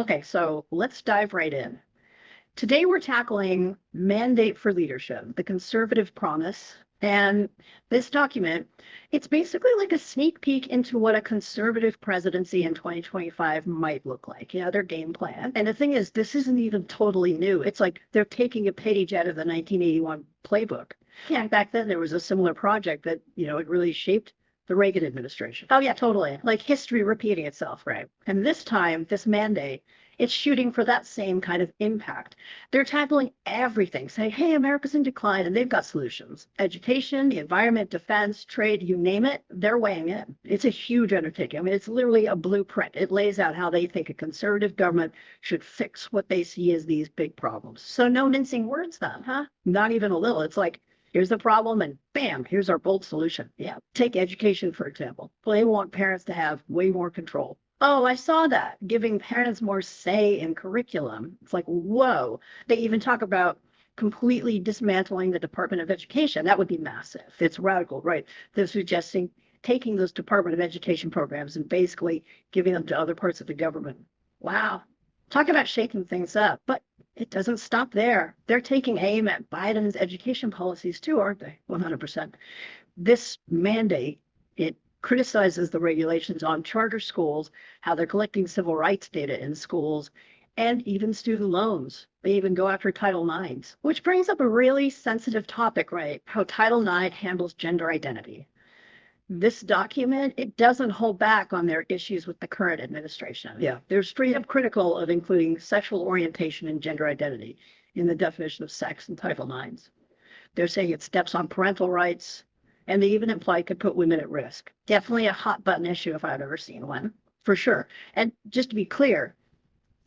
Okay, so let's dive right in. Today we're tackling Mandate for Leadership, the Conservative Promise. And this document, it's basically like a sneak peek into what a conservative presidency in 2025 might look like. Their game plan. And the thing is, this isn't even totally new. It's like they're taking a page out of the 1981 playbook. Yeah, back then there was a similar project that, it really shaped the Reagan administration. Oh, yeah, totally. Like history repeating itself, right? And this time, this mandate, it's shooting for that same kind of impact. They're tackling everything, saying, hey, America's in decline, and they've got solutions. Education, the environment, defense, trade, you name it, they're weighing in. It's a huge undertaking. I mean, it's literally a blueprint. It lays out how they think a conservative government should fix what they see as these big problems. So no mincing words then, huh? Not even a little. It's like, here's the problem, and bam, here's our bold solution. Yeah, take education, for example. Well, they want parents to have way more control. Oh, I saw that, giving parents more say in curriculum. It's like, whoa. They even talk about completely dismantling the Department of Education. That would be massive. It's radical, right? They're suggesting taking those Department of Education programs and basically giving them to other parts of the government. Wow. Talk about shaking things up. But it doesn't stop there. They're taking aim at Biden's education policies too, aren't they? 100%. This mandate, it criticizes the regulations on charter schools, how they're collecting civil rights data in schools, and even student loans. They even go after Title IX, which brings up a really sensitive topic, right? How Title IX handles gender identity. This document, it doesn't hold back on their issues with the current administration. Yeah, they're straight up critical of including sexual orientation and gender identity in the definition of sex in Title IX. They're saying it steps on parental rights, and they even imply it could put women at risk. Definitely a hot button issue if I've ever seen one, for sure. And just to be clear,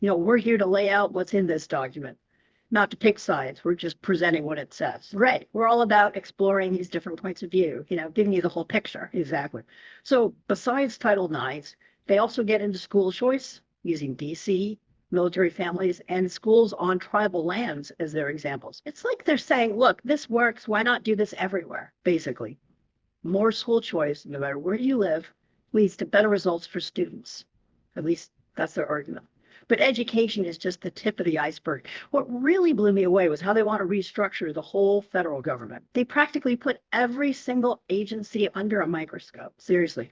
we're here to lay out what's in this document, not to pick sides. We're just presenting what it says. Right. We're all about exploring these different points of view, giving you the whole picture. Exactly. So besides Title IX, they also get into school choice using DC, military families, and schools on tribal lands as their examples. It's like they're saying, look, this works. Why not do this everywhere, basically? More school choice, no matter where you live, leads to better results for students. At least that's their argument. But education is just the tip of the iceberg. What really blew me away was how they want to restructure the whole federal government. They practically put every single agency under a microscope. Seriously.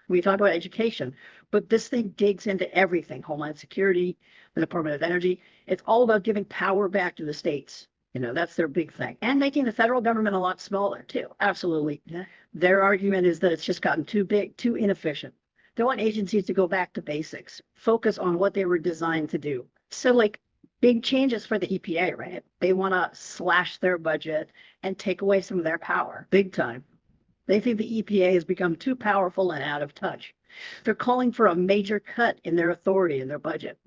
We talk about education, but this thing digs into everything. Homeland Security, the Department of Energy. It's all about giving power back to the states. That's their big thing. And making the federal government a lot smaller, too. Absolutely. Yeah. Their argument is that it's just gotten too big, too inefficient. They want agencies to go back to basics, focus on what they were designed to do. So, like, big changes for the EPA, right? They want to slash their budget and take away some of their power, big time. They think the EPA has become too powerful and out of touch. They're calling for a major cut in their authority and their budget.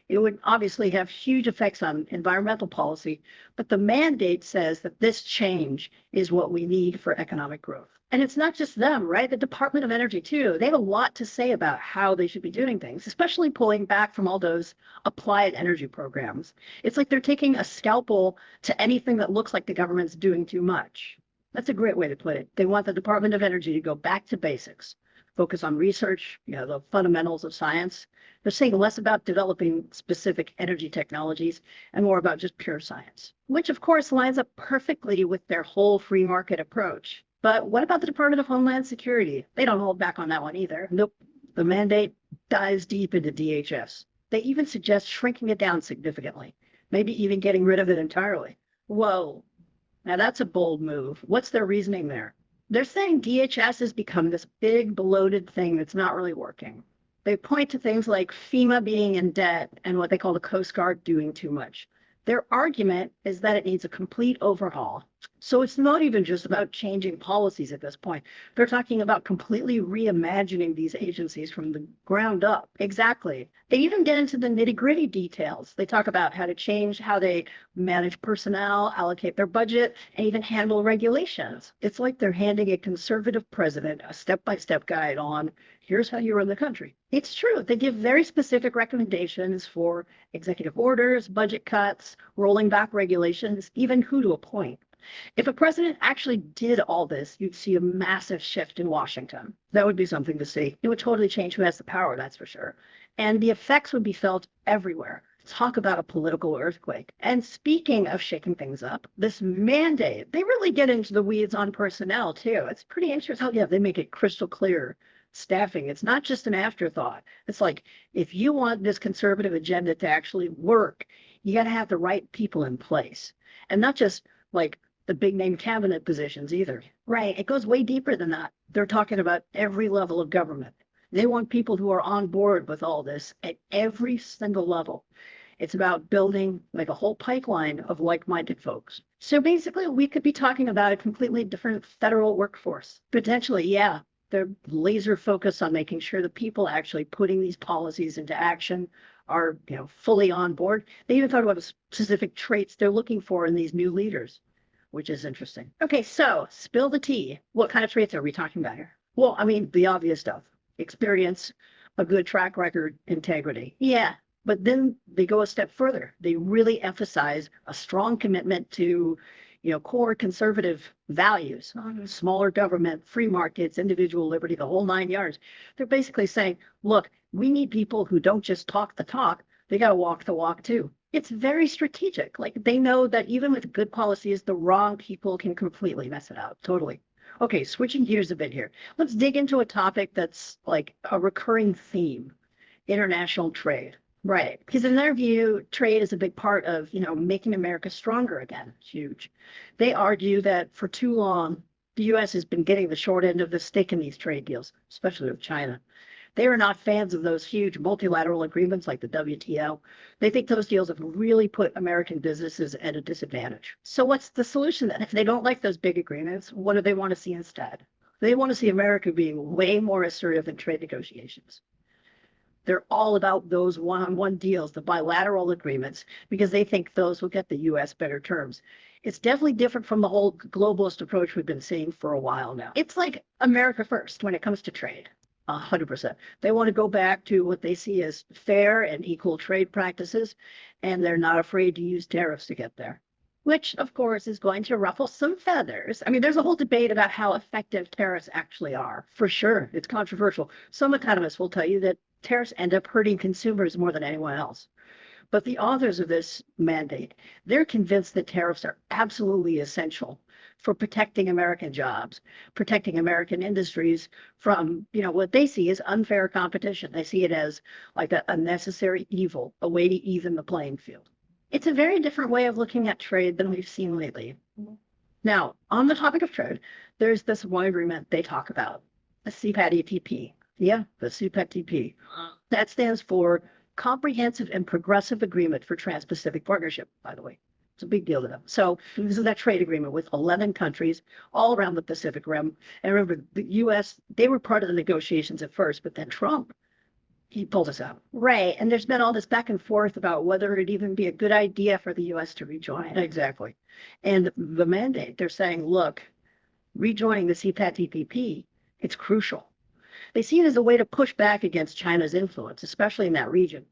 It would obviously have huge effects on environmental policy, but the mandate says that this change is what we need for economic growth. And it's not just them, right? The Department of Energy, too. They have a lot to say about how they should be doing things, especially pulling back from all those applied energy programs. It's like they're taking a scalpel to anything that looks like the government's doing too much. That's a great way to put it. They want the Department of Energy to go back to basics, focus on research, the fundamentals of science. They're saying less about developing specific energy technologies and more about just pure science, which of course lines up perfectly with their whole free market approach. But what about the Department of Homeland Security? They don't hold back on that one either. Nope. The mandate dives deep into DHS. They even suggest shrinking it down significantly, maybe even getting rid of it entirely. Whoa. Now that's a bold move. What's their reasoning there? They're saying DHS has become this big bloated thing that's not really working. They point to things like FEMA being in debt and what they call the Coast Guard doing too much. Their argument is that it needs a complete overhaul. So it's not even just about changing policies at this point. They're talking about completely reimagining these agencies from the ground up. Exactly. They even get into the nitty-gritty details. They talk about how to change how they manage personnel, allocate their budget, and even handle regulations. It's like they're handing a conservative president a step-by-step guide on, here's how you run the country. It's true. They give very specific recommendations for executive orders, budget cuts, rolling back regulations, even who to appoint. If a president actually did all this, you'd see a massive shift in Washington. That would be something to see. It would totally change who has the power, that's for sure. and the effects would be felt everywhere. Talk about a political earthquake. And speaking of shaking things up, this mandate, they really get into the weeds on personnel too. It's pretty interesting. Oh, yeah, they make it crystal clear. Staffing, it's not just an afterthought. It's like if you want this conservative agenda to actually work, you got to have the right people in place. And not just like the big name cabinet positions either. Right. It goes way deeper than that. They're talking about every level of government. They want people who are on board with all this at every single level. It's about building like a whole pipeline of like-minded folks. So basically, we could be talking about a completely different federal workforce. Potentially, yeah. They're laser focused on making sure the people actually putting these policies into action are, fully on board. They even thought about the specific traits they're looking for in these new leaders, which is interesting. Okay, so spill the tea. What kind of traits are we talking about here? Well, I mean, the obvious stuff. Experience, a good track record, integrity. Yeah, but then they go a step further. They really emphasize a strong commitment to, core conservative values, smaller government, free markets, individual liberty, the whole 9 yards. They're basically saying, look, we need people who don't just talk the talk, they got to walk the walk too. It's very strategic. Like they know that even with good policies, the wrong people can completely mess it up. Totally. Okay, switching gears a bit here. Let's dig into a topic that's like a recurring theme, international trade. Right. Because in their view, trade is a big part of, making America stronger again. It's huge. They argue that for too long, the U.S. has been getting the short end of the stick in these trade deals, especially with China. They are not fans of those huge multilateral agreements like the WTO. They think those deals have really put American businesses at a disadvantage. So what's the solution then? If they don't like those big agreements, what do they want to see instead? They want to see America being way more assertive in trade negotiations. They're all about those one-on-one deals, the bilateral agreements, because they think those will get the U.S. better terms. It's definitely different from the whole globalist approach we've been seeing for a while now. It's like America first when it comes to trade. 100%. They want to go back to what they see as fair and equal trade practices, and they're not afraid to use tariffs to get there, which, of course, is going to ruffle some feathers. I mean, there's a whole debate about how effective tariffs actually are. For sure, it's controversial. Some economists will tell you that tariffs end up hurting consumers more than anyone else. But the authors of this mandate, they're convinced that tariffs are absolutely essential for protecting American jobs, protecting American industries from, what they see as unfair competition. They see it as like a necessary evil, a way to even the playing field. It's a very different way of looking at trade than we've seen lately. Now, on the topic of trade, there's this one agreement they talk about, the CPAT-TPP. Yeah, the CPAT-TPP. That stands for Comprehensive and Progressive Agreement for Trans-Pacific Partnership, by the way. It's a big deal to them. So this is that trade agreement with 11 countries all around the Pacific Rim. And remember, the U.S., they were part of the negotiations at first, but then Trump, he pulled us out. Right. And there's been all this back and forth about whether it'd even be a good idea for the U.S. to rejoin. Exactly. And the mandate, they're saying, look, rejoining the CPAT-TPP, it's crucial. They see it as a way to push back against China's influence, especially in that region.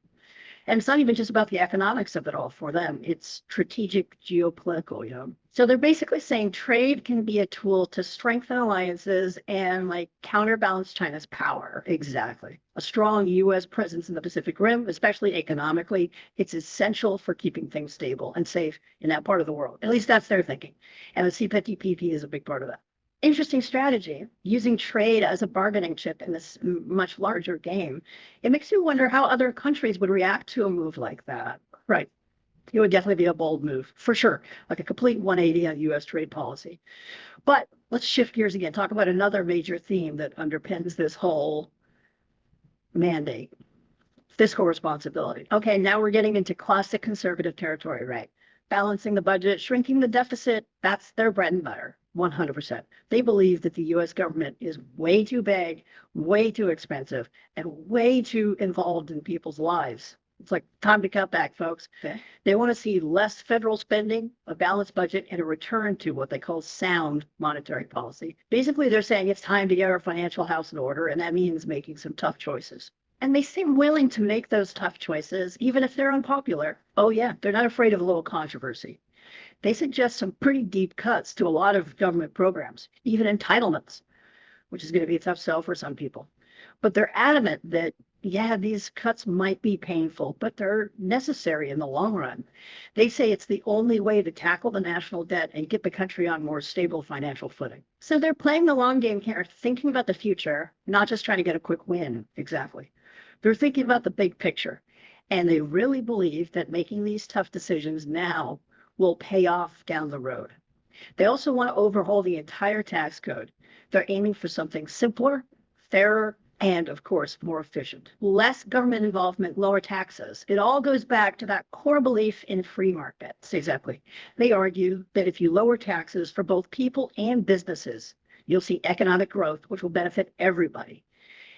And it's not even just about the economics of it all for them. It's strategic geopolitical, So they're basically saying trade can be a tool to strengthen alliances and counterbalance China's power. Exactly. A strong U.S. presence in the Pacific Rim, especially economically, it's essential for keeping things stable and safe in that part of the world. At least that's their thinking. And the CPTPP is a big part of that. Interesting strategy, using trade as a bargaining chip in this much larger game. It makes you wonder how other countries would react to a move like that. Right. It would definitely be a bold move, for sure, like a complete 180 on U.S. trade policy. But let's shift gears again, talk about another major theme that underpins this whole mandate, fiscal responsibility. Okay, now we're getting into classic conservative territory, right? Balancing the budget, shrinking the deficit, that's their bread and butter. 100%. They believe that the U.S. government is way too big, way too expensive, and way too involved in people's lives. It's like time to cut back, folks. Okay. They want to see less federal spending, a balanced budget, and a return to what they call sound monetary policy. Basically, they're saying it's time to get our financial house in order, and that means making some tough choices. And they seem willing to make those tough choices, even if they're unpopular. Oh, yeah, they're not afraid of a little controversy. They suggest some pretty deep cuts to a lot of government programs, even entitlements, which is going to be a tough sell for some people. But they're adamant that Yeah, these cuts might be painful, but they're necessary in the long run. They say it's the only way to tackle the national debt and get the country on more stable financial footing. So they're playing the long game here, thinking about the future, not just trying to get a quick win. Exactly. They're thinking about the big picture. And they really believe that making these tough decisions now will pay off down the road. They also want to overhaul the entire tax code. They're aiming for something simpler, fairer, and of course, more efficient. Less government involvement, lower taxes. It all goes back to that core belief in free markets. Exactly. They argue that if you lower taxes for both people and businesses, you'll see economic growth, which will benefit everybody.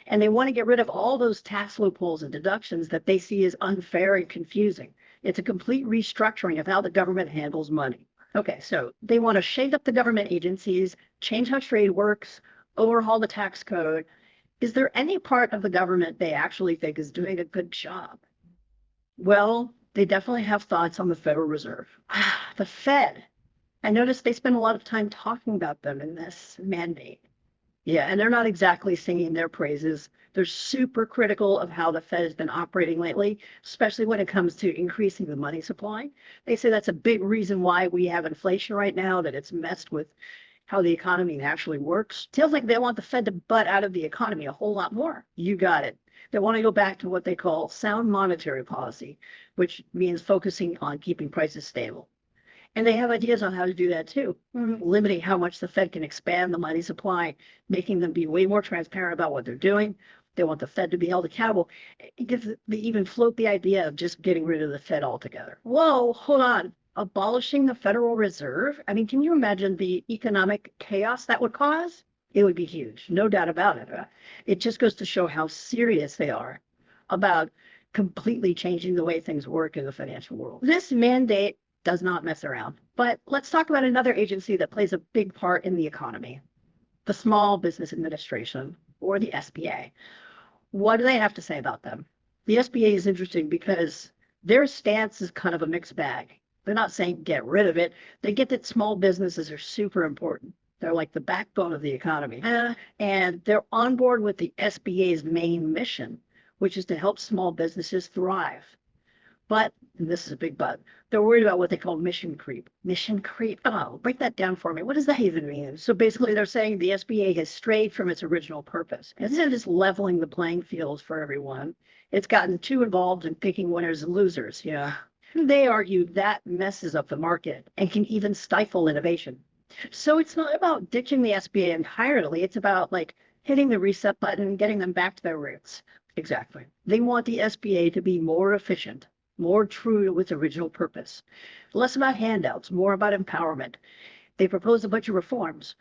And they want to get rid of all those tax loopholes and deductions that they see as unfair and confusing. It's a complete restructuring of how the government handles money. Okay, so they want to shake up the government agencies, change how trade works, overhaul the tax code. Is there any part of the government they actually think is doing a good job? Well, they definitely have thoughts on the Federal Reserve. The Fed. I noticed they spend a lot of time talking about them in this mandate. Yeah, and they're not exactly singing their praises. They're super critical of how the Fed has been operating lately, especially when it comes to increasing the money supply. They say that's a big reason why we have inflation right now, that it's messed with how the economy actually works. Feels like they want the Fed to butt out of the economy a whole lot more. You got it. They want to go back to what they call sound monetary policy, which means focusing on keeping prices stable. And they have ideas on how to do that too, limiting how much the Fed can expand the money supply, making them be way more transparent about what they're doing. They want the Fed to be held accountable. They even float the idea of just getting rid of the Fed altogether. Whoa, hold on. Abolishing the Federal Reserve? I mean, can you imagine the economic chaos that would cause? It would be huge, no doubt about it. It just goes to show how serious they are about completely changing the way things work in the financial world. This mandate does not mess around. But let's talk about another agency that plays a big part in the economy, the Small Business Administration, or the SBA. What do they have to say about them? The SBA is interesting because their stance is kind of a mixed bag. They're not saying get rid of it. They get that small businesses are super important. They're like the backbone of the economy. And they're on board with the SBA's main mission, which is to help small businesses thrive. But, and this is a big but, they're worried about what they call mission creep. Mission creep. Oh, break that down for me. What does that even mean? So basically, they're saying the SBA has strayed from its original purpose. Instead of just leveling the playing fields for everyone, it's gotten too involved in picking winners and losers. Yeah. They argue that messes up the market and can even stifle innovation. So it's not about ditching the SBA entirely. It's about like hitting the reset button and getting them back to their roots. Exactly. They want the SBA to be more efficient, more true to its original purpose, less about handouts, more about empowerment. They propose a bunch of reforms,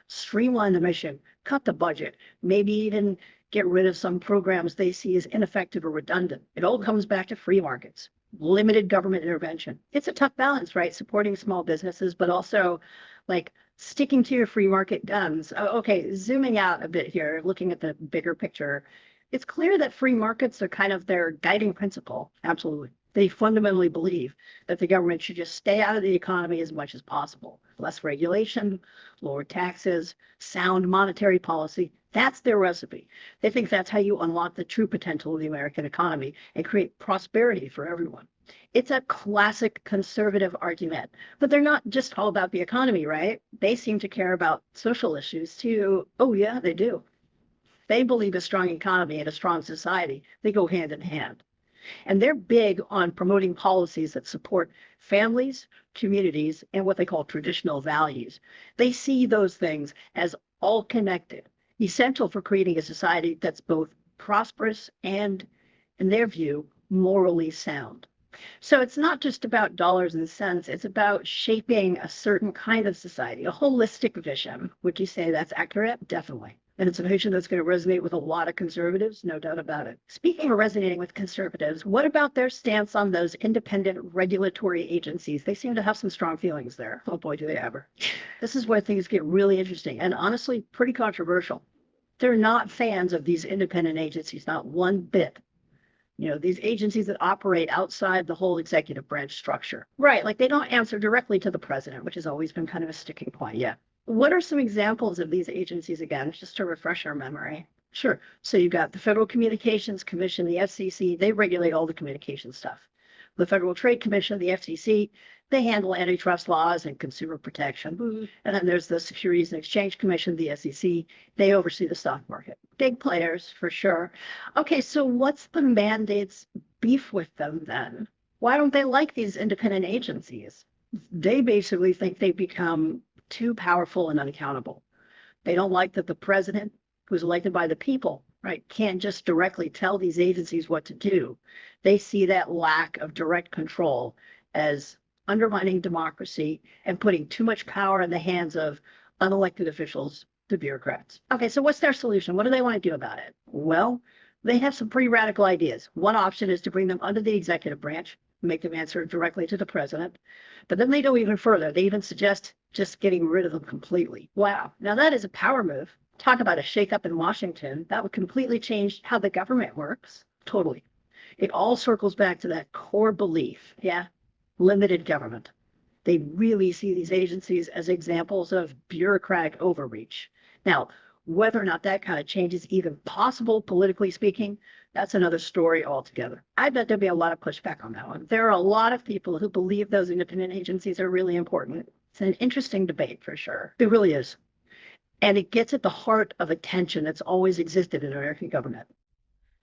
streamline the mission, cut the budget, maybe even get rid of some programs they see as ineffective or redundant. It all comes back to free markets, limited government intervention. It's a tough balance, right? Supporting small businesses, but also like sticking to your free market guns. Okay, zooming out a bit here, looking at the bigger picture, it's clear that free markets are kind of their guiding principle. Absolutely. They fundamentally believe that the government should just stay out of the economy as much as possible. Less regulation, lower taxes, sound monetary policy. That's their recipe. They think that's how you unlock the true potential of the American economy and create prosperity for everyone. It's a classic conservative argument, but they're not just all about the economy, right? They seem to care about social issues too. Oh, yeah, they do. They believe a strong economy and a strong society, they go hand in hand. And they're big on promoting policies that support families, communities, and what they call traditional values. They see those things as all connected, essential for creating a society that's both prosperous and, in their view, morally sound. So it's not just about dollars and cents, it's about shaping a certain kind of society, a holistic vision. Would you say that's accurate? Definitely. And it's a vision that's going to resonate with a lot of conservatives, no doubt about it. Speaking of resonating with conservatives, what about their stance on those independent regulatory agencies? They seem to have some strong feelings there. Oh boy, do they ever. This is where things get really interesting and honestly pretty controversial. They're not fans of these independent agencies, not one bit. You know, these agencies that operate outside the whole executive branch structure. Right, like they don't answer directly to the president, which has always been kind of a sticking point. Yeah. What are some examples of these agencies again, just to refresh our memory? Sure. So you've got the Federal Communications Commission, the FCC, they regulate all the communication stuff. The Federal Trade Commission, the FTC, they handle antitrust laws and consumer protection. And then there's the Securities and Exchange Commission, the SEC, they oversee the stock market. Big players for sure. Okay, so what's the mandate's beef with them then? Why don't they like these independent agencies? They basically think they've become too powerful and unaccountable. They don't like that the president, who's elected by the people, right, can't just directly tell these agencies what to do. They see that lack of direct control as undermining democracy and putting too much power in the hands of unelected officials, the bureaucrats. Okay, so what's their solution? What do they want to do about it? Well, they have some pretty radical ideas. One option is to bring them under the executive branch, make them answer directly to the president. But then they go even further. They even suggest just getting rid of them completely. Wow. Now that is a power move. Talk about a shakeup in Washington. That would completely change how the government works. Totally. It all circles back to that core belief. Yeah. Limited government. They really see these agencies as examples of bureaucratic overreach. Now, whether or not that kind of change is even possible, politically speaking, that's another story altogether. I bet there'll be a lot of pushback on that one. There are a lot of people who believe those independent agencies are really important. It's an interesting debate for sure. It really is. And it gets at the heart of a tension that's always existed in American government.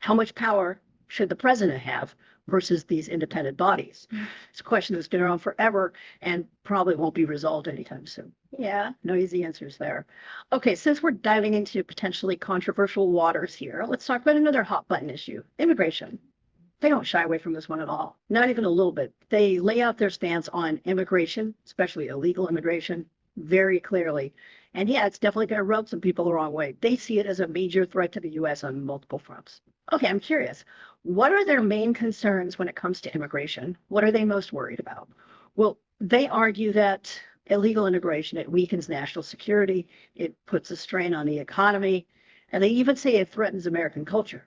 How much power should the president have versus these independent bodies? It's a question that's been around forever and probably won't be resolved anytime soon. Yeah, no easy answers there. Okay, since we're diving into potentially controversial waters here, let's talk about another hot button issue, immigration. They don't shy away from this one at all, not even a little bit. They lay out their stance on immigration, especially illegal immigration, very clearly. And yeah, it's definitely going to rub some people the wrong way. They see it as a major threat to the U.S. on multiple fronts. Okay, I'm curious. What are their main concerns when it comes to immigration? What are they most worried about? Well, they argue that illegal immigration, it weakens national security, it puts a strain on the economy, and they even say it threatens American culture.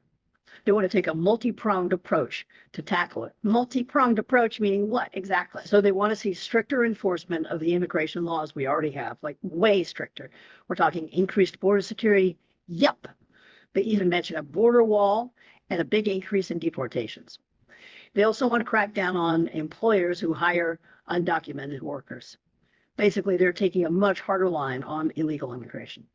They want to take a multi-pronged approach to tackle it. Multi-pronged approach meaning what exactly? So they want to see stricter enforcement of the immigration laws we already have, like way stricter. We're talking increased border security. Yep. They even mention a border wall and a big increase in deportations. They also want to crack down on employers who hire undocumented workers. Basically, they're taking a much harder line on illegal immigration.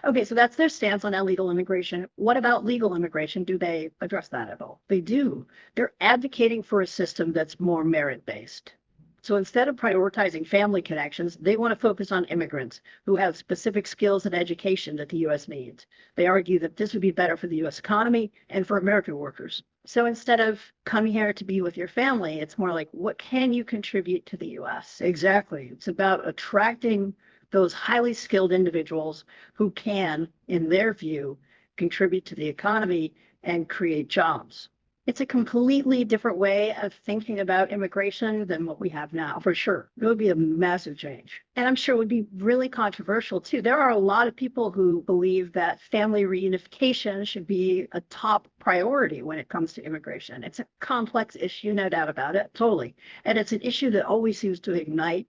Okay, so that's their stance on illegal immigration. What about legal immigration? Do they address that at all? They do. They're advocating for a system that's more merit-based. So instead of prioritizing family connections, they want to focus on immigrants who have specific skills and education that the U.S. needs. They argue that this would be better for the U.S. economy and for American workers. So instead of coming here to be with your family, it's more like, what can you contribute to the U.S.? Exactly. It's about attracting those highly skilled individuals who can, in their view, contribute to the economy and create jobs. It's a completely different way of thinking about immigration than what we have now, for sure. It would be a massive change. And I'm sure it would be really controversial, too. There are a lot of people who believe that family reunification should be a top priority when it comes to immigration. It's a complex issue, no doubt about it, totally. And it's an issue that always seems to ignite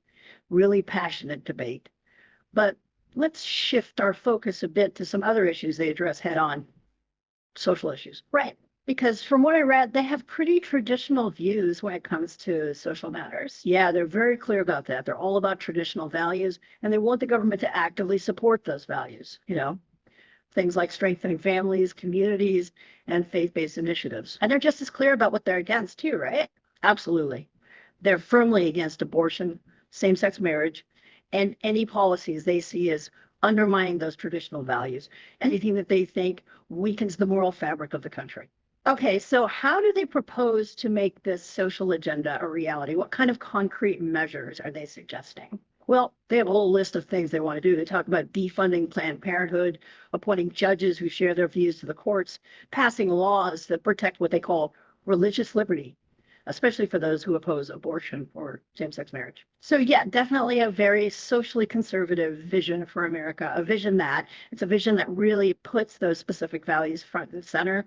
really passionate debate. But let's shift our focus a bit to some other issues they address head on. Social issues. Right. Because from what I read, they have pretty traditional views when it comes to social matters. Yeah, they're very clear about that. They're all about traditional values, and they want the government to actively support those values, things like strengthening families, communities, and faith-based initiatives. And they're just as clear about what they're against, too, right? Absolutely. They're firmly against abortion, same-sex marriage, and any policies they see as undermining those traditional values, anything that they think weakens the moral fabric of the country. Okay, so how do they propose to make this social agenda a reality? What kind of concrete measures are they suggesting? Well, they have a whole list of things they want to do. They talk about defunding Planned Parenthood, appointing judges who share their views to the courts, passing laws that protect what they call religious liberty, especially for those who oppose abortion or same-sex marriage. So yeah, definitely a very socially conservative vision for America, a vision that really puts those specific values front and center.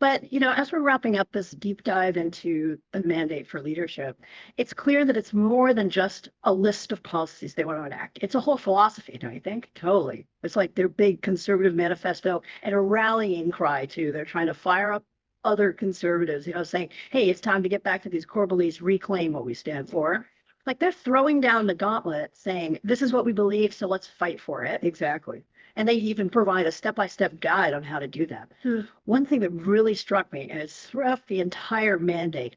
But, as we're wrapping up this deep dive into the mandate for leadership, it's clear that it's more than just a list of policies they want to enact. It's a whole philosophy, don't you think? Totally. It's like their big conservative manifesto and a rallying cry, too. They're trying to fire up other conservatives, saying, hey, it's time to get back to these core beliefs, reclaim what we stand for. Like they're throwing down the gauntlet saying, this is what we believe, so let's fight for it. Exactly. And they even provide a step-by-step guide on how to do that. One thing that really struck me, and it's throughout the entire mandate,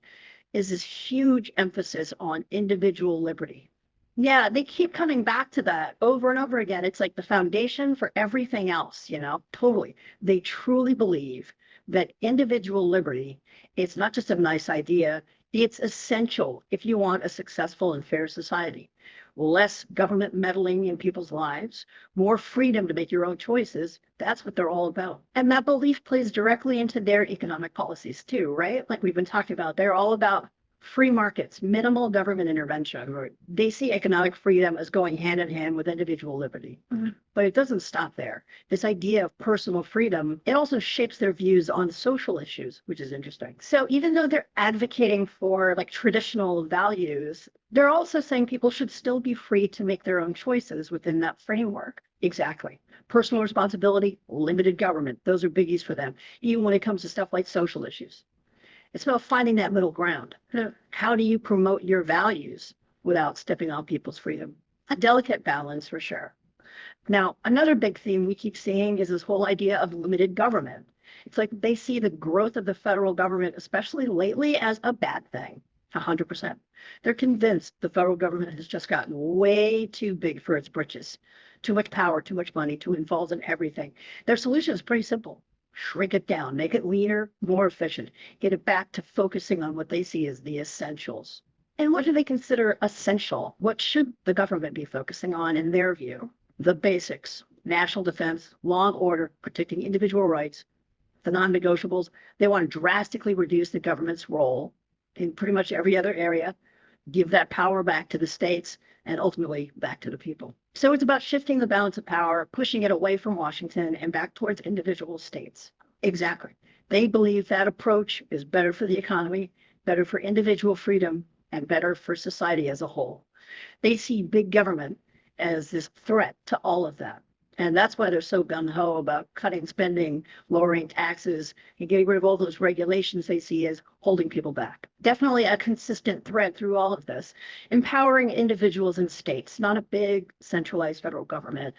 is this huge emphasis on individual liberty. Yeah, they keep coming back to that over and over again. It's like the foundation for everything else, totally. They truly believe that individual liberty, it's not just a nice idea, it's essential if you want a successful and fair society. Less government meddling in people's lives, more freedom to make your own choices. That's what they're all about. And that belief plays directly into their economic policies too, right? Like we've been talking about, they're all about free markets, minimal government intervention. They see economic freedom as going hand in hand with individual liberty. But it doesn't stop there. This idea of personal freedom, it also shapes their views on social issues, which is interesting. So even though they're advocating for like traditional values, they're also saying people should still be free to make their own choices within that framework. Exactly. Personal responsibility, limited government. Those are biggies for them, even when it comes to stuff like social issues. It's about finding that middle ground. How do you promote your values without stepping on people's freedom? A delicate balance for sure. Now, another big theme we keep seeing is this whole idea of limited government. It's like they see the growth of the federal government, especially lately, as a bad thing. 100%. They're convinced the federal government has just gotten way too big for its britches. Too much power, too much money, too involved in everything. Their solution is pretty simple. Shrink it down, make it leaner, more efficient, get it back to focusing on what they see as the essentials. And what do they consider essential? What should the government be focusing on in their view? The basics, national defense, law and order, protecting individual rights, the non-negotiables. They want to drastically reduce the government's role in pretty much every other area, give that power back to the states, and ultimately back to the people. So it's about shifting the balance of power, pushing it away from Washington and back towards individual states. Exactly. They believe that approach is better for the economy, better for individual freedom, and better for society as a whole. They see big government as this threat to all of that. And that's why they're so gung-ho about cutting spending, lowering taxes, and getting rid of all those regulations they see as holding people back. Definitely a consistent thread through all of this. Empowering individuals and states, not a big centralized federal government.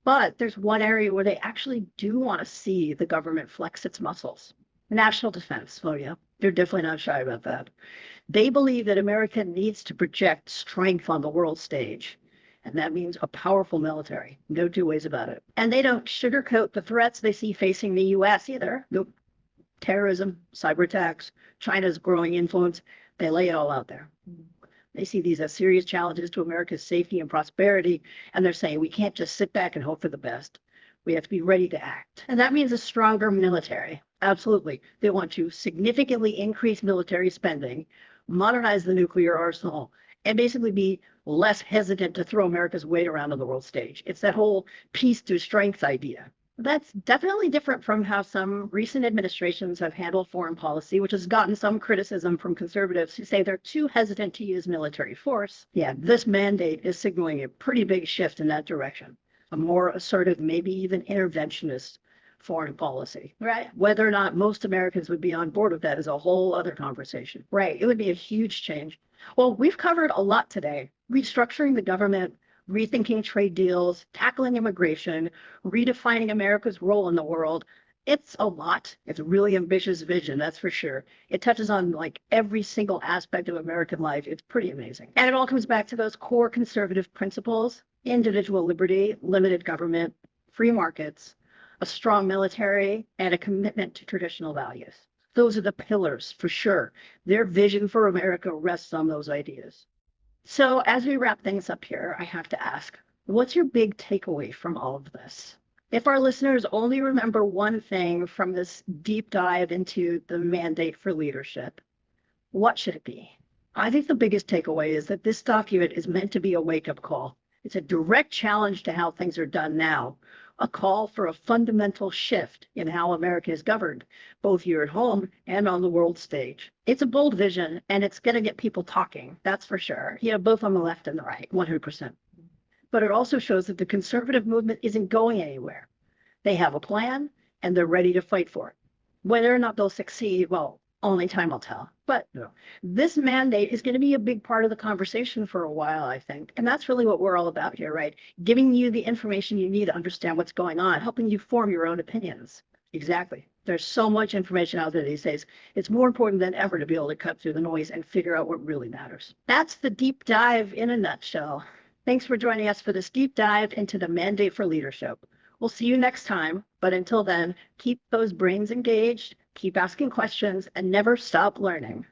But there's one area where they actually do want to see the government flex its muscles. National defense. Oh, yeah, they're definitely not shy about that. They believe that America needs to project strength on the world stage. And that means a powerful military. No two ways about it. And they don't sugarcoat the threats they see facing the U.S. either. Nope. Terrorism, cyber attacks, China's growing influence. They lay it all out there. They see these as serious challenges to America's safety and prosperity. And they're saying we can't just sit back and hope for the best. We have to be ready to act. And that means a stronger military. Absolutely. They want to significantly increase military spending, modernize the nuclear arsenal, and basically be less hesitant to throw America's weight around on the world stage. It's that whole peace through strength idea. That's definitely different from how some recent administrations have handled foreign policy, which has gotten some criticism from conservatives who say they're too hesitant to use military force. Yeah, this mandate is signaling a pretty big shift in that direction. A more assertive, maybe even interventionist foreign policy, right? Whether or not most Americans would be on board with that is a whole other conversation. Right, it would be a huge change. Well, we've covered a lot today. Restructuring the government, rethinking trade deals, tackling immigration, redefining America's role in the world. It's a lot. It's a really ambitious vision, that's for sure. It touches on like every single aspect of American life. It's pretty amazing. And it all comes back to those core conservative principles: individual liberty, limited government, free markets, a strong military, and a commitment to traditional values. Those are the pillars for sure. Their vision for America rests on those ideas. So as we wrap things up here, I have to ask, what's your big takeaway from all of this? If our listeners only remember one thing from this deep dive into the mandate for leadership, what should it be? I think the biggest takeaway is that this document is meant to be a wake-up call. It's a direct challenge to how things are done now, a call for a fundamental shift in how America is governed, both here at home and on the world stage. It's a bold vision, and it's going to get people talking, that's for sure. Both on the left and the right, 100%. But it also shows that the conservative movement isn't going anywhere. They have a plan, and they're ready to fight for it. Whether or not they'll succeed, well, only time will tell. But this mandate is going to be a big part of the conversation for a while, I think. And that's really what we're all about here, right? Giving you the information you need to understand what's going on, helping you form your own opinions. Exactly. There's so much information out there these days. It's more important than ever to be able to cut through the noise and figure out what really matters. That's the deep dive in a nutshell. Thanks for joining us for this deep dive into the mandate for leadership. We'll see you next time, but until then, keep those brains engaged, keep asking questions, and never stop learning.